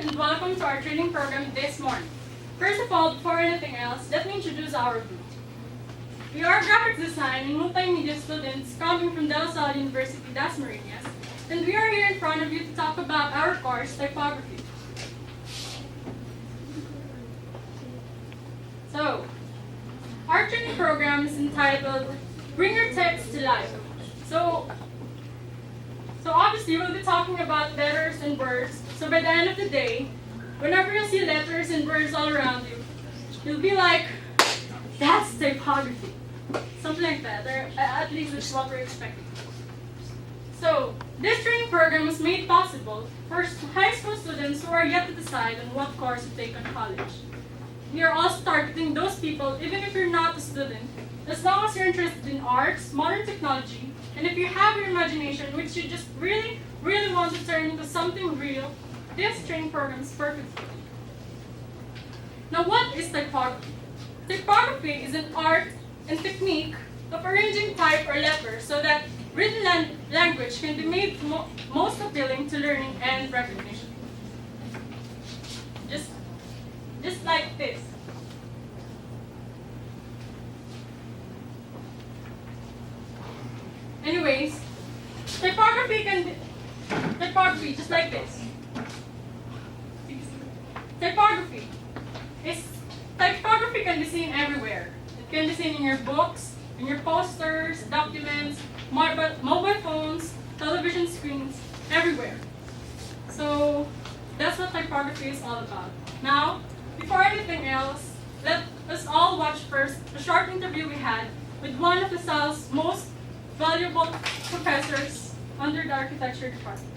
and welcome to our training program this morning. First of all, before anything else, let me introduce our group. We are graphics design and multimedia students coming from De La Salle University, Dasmariñas, and we are here in front of you to talk about our course, Typography. So, our training program is entitled Bring Your Text to Life. So obviously we'll be talking about letters and words. So by the end of the day, whenever you see letters and words all around you, you'll be like, that's typography. Something like that, or at least that's what we're expecting. So this training program was made possible for high school students who are yet to decide on what course to take in college. We are also targeting those people, even if you're not a student, as long as you're interested in arts, modern technology, and if you have your imagination, which you just really, really want to turn into something real, this training program is perfect for you. Now, what is typography? Typography is an art and technique of arranging type or letters so that written language can be made most appealing to learning and recognition. Just like this. Anyways, typography just like this. Typography can be seen everywhere. It can be seen in your books, in your posters, documents, mobile phones, television screens, everywhere. So that's what typography is all about. Now, before anything else, let us all watch first a short interview we had with one of the LaSalle's most valuable professors under the architecture department.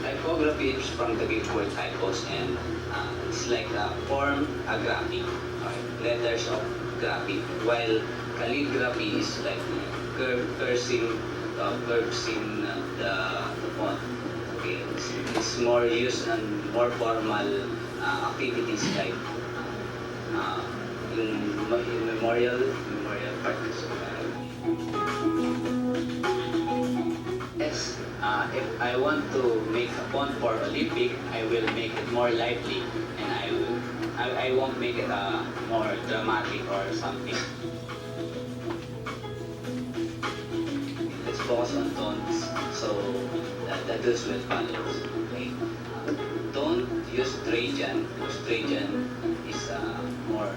Typography is from the Greek word typos, and it's like a graphy, or letters of graphy, while calligraphy is like curves in the font. Okay, it's more used in more formal activities like in memorial practice. Yes, if I want to make a font for Olympic, I will make it more lively, and I won't make it more dramatic or something. Let's focus on tones, so that this will follow. Okay? Don't use Trajan, because Trajan is more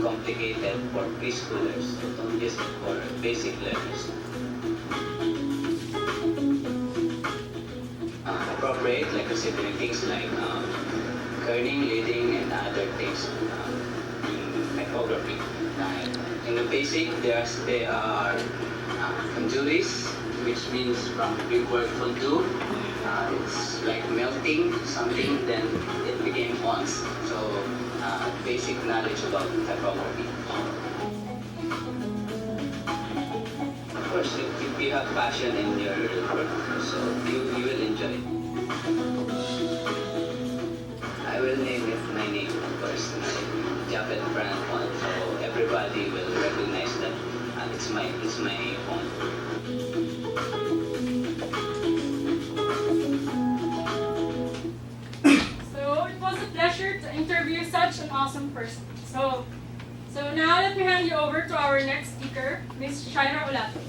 complicated for preschoolers. So don't use it for basic learners. Appropriate, like I said, doing things like kerning, leading, and other things in typography. In the basic, they are conjuries, which means from the Greek word fondue. It's like melting something, then it became fonts. So basic knowledge about typography. Of course, if you have passion in your work, so you will enjoy it. I will name it my name, of course, Japet brand font, so everybody will recognize that it's my font. So it was a pleasure to interview such an awesome person. So now let me hand you over to our next speaker, Ms. Shaira Olato.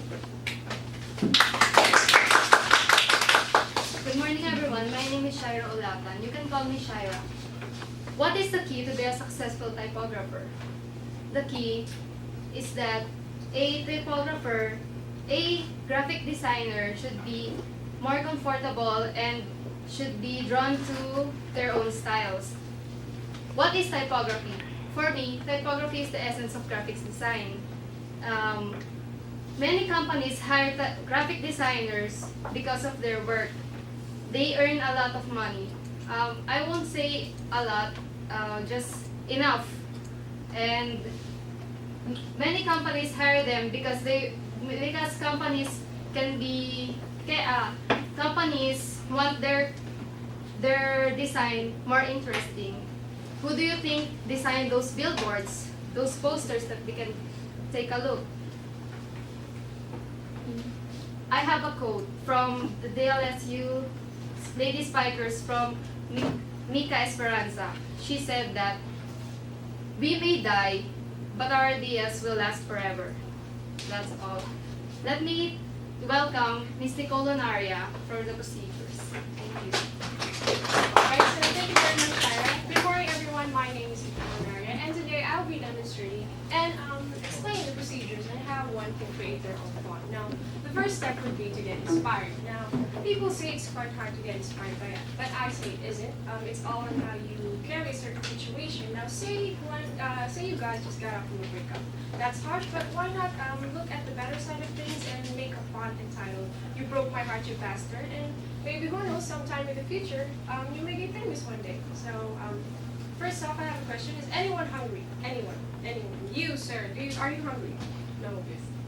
Good morning, everyone. My name is Shaira Olatan. You can call me Shaira. What is the key to be a successful typographer? The key is that a typographer, a graphic designer should be more comfortable and should be drawn to their own styles. What is typography? For me, typography is the essence of graphics design. Many companies hire graphic designers because of their work. They earn a lot of money. I won't say a lot, just enough. And Many companies hire them because companies can be companies want their design more interesting. Who do you think designed those billboards, those posters that we can take a look? I have a quote from the DLSU Lady Spikers from Mika Esperanza. She said that we may die, but our ideas will last forever. That's all. Let me welcome Ms. Nicole Lonaria for the procedures. Thank you. Alright, so thank you very much, Tyra. Good morning, everyone. My name is Victoria, and today I'll be demonstrating and explaining the procedures and how one can create their own font. Now, the first step would be to get inspired. Now, people say it's quite hard to get inspired by it, but I say it isn't. It's all on how you carry a certain situation. Now, say you guys just got off from a breakup. That's harsh, but why not look at the better side of things and make a font entitled "You Broke My Heart, You Bastard," and maybe who knows, sometime in the future, you may get famous one day. So, first off, I have a question. Is anyone hungry? Anyone? Anyone? You, sir, are you hungry? No,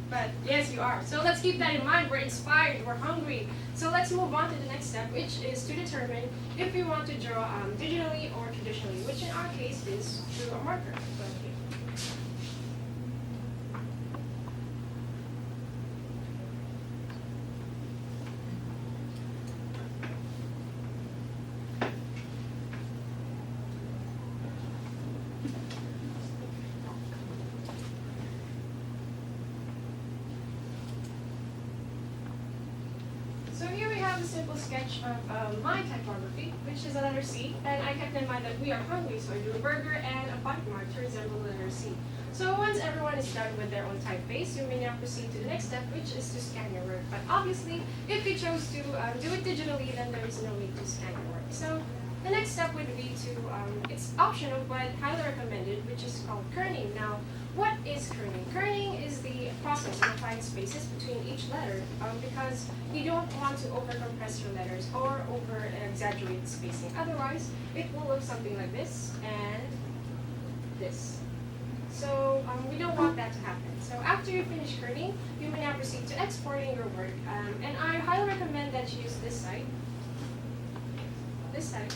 but yes, you are. So let's keep that in mind. We're inspired, we're hungry. So let's move on to the next step, which is to determine if we want to draw digitally or traditionally, which in our case is through a marker. But, so here we have a simple sketch of my typography, which is a letter C, and I kept in mind that we are hungry, so I drew a burger and a bite mark to resemble the letter C. So once everyone is done with their own typeface, you may now proceed to the next step, which is to scan your work. But obviously, if you chose to do it digitally, then there is no need to scan your work. So the next step would be to, it's optional, but highly recommended, which is called kerning. Now, what is kerning? Kerning is the process of applying spaces between each letter because you don't want to over-compress your letters or over-exaggerate the spacing. Otherwise, it will look something like this and this. So we don't want that to happen. So after you finish kerning, you may now proceed to exporting your work. And I highly recommend that you use this site. This site.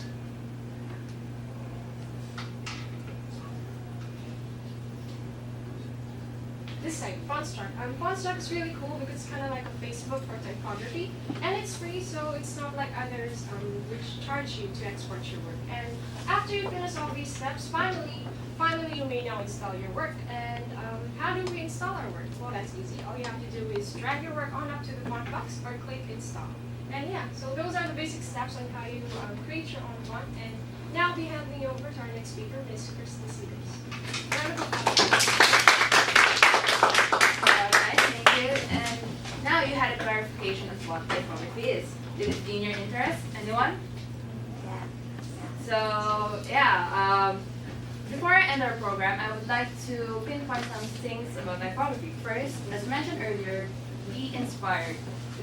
This site, Fontstark. Fontstark is really cool because it's kind of like a Facebook for typography, and it's free, so it's not like others which charge you to export your work. And after you finish all these steps, finally you may now install your work. And how do we install our work? Well, that's easy. All you have to do is drag your work on up to the font box or click install. And yeah, so those are the basic steps on how you create your own font. And now I'll be handing you over to our next speaker, Ms. Kristen Seegers. Round of applause. And now you had a clarification of what typography is. Did it gain your interest? Anyone? Yeah. So, yeah, before I end our program, I would like to pinpoint some things about typography. First, as mentioned earlier, be inspired.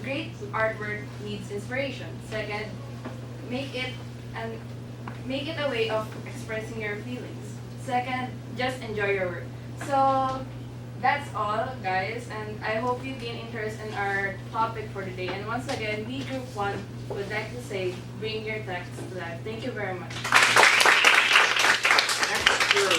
Great artwork needs inspiration. Second, make it a way of expressing your feelings. Second, just enjoy your work. So, that's all, guys, and I hope you gain interest in our topic for today. And once again, we Group 1 would like to say, bring your text to life. Thank you very much. That's true.